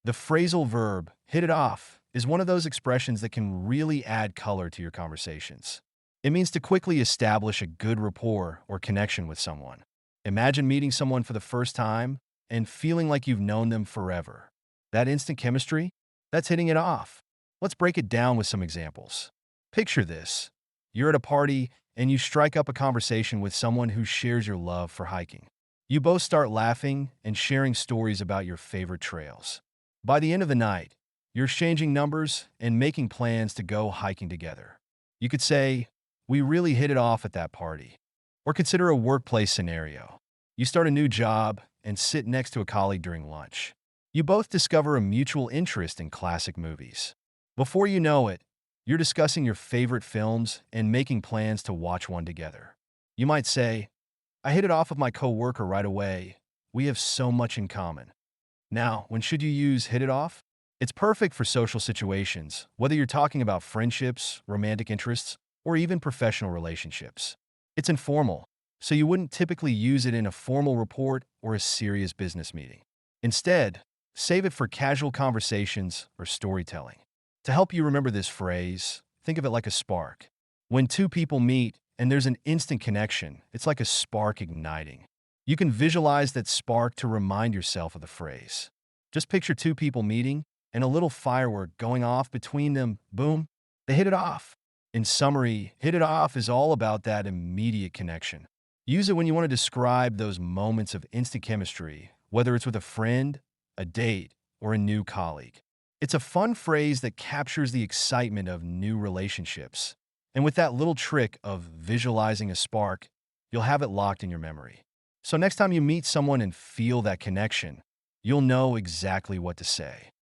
The phrasal verb, hit it off, is one of those expressions that can really add color to your conversations. It means to quickly establish a good rapport or connection with someone. Imagine meeting someone for the first time and feeling like you've known them forever. That instant chemistry? That's hitting it off. Let's break it down with some examples. Picture this. You're at a party and you strike up a conversation with someone who shares your love for hiking. You both start laughing and sharing stories about your favorite trails. By the end of the night, you're exchanging numbers and making plans to go hiking together. You could say, "We really hit it off at that party." Or consider a workplace scenario. You start a new job and sit next to a colleague during lunch. You both discover a mutual interest in classic movies. Before you know it, you're discussing your favorite films and making plans to watch one together. You might say, "I hit it off with my coworker right away. We have so much in common." Now, when should you use hit it off? It's perfect for social situations, whether you're talking about friendships, romantic interests, or even professional relationships. It's informal, so you wouldn't typically use it in a formal report or a serious business meeting. Instead, save it for casual conversations or storytelling. To help you remember this phrase, think of it like a spark. When two people meet and there's an instant connection, it's like a spark igniting. You can visualize that spark to remind yourself of the phrase. Just picture two people meeting and a little firework going off between them. Boom, they hit it off. In summary, hit it off is all about that immediate connection. Use it when you want to describe those moments of instant chemistry, whether it's with a friend, a date, or a new colleague. It's a fun phrase that captures the excitement of new relationships. And with that little trick of visualizing a spark, you'll have it locked in your memory. So next time you meet someone and feel that connection, you'll know exactly what to say.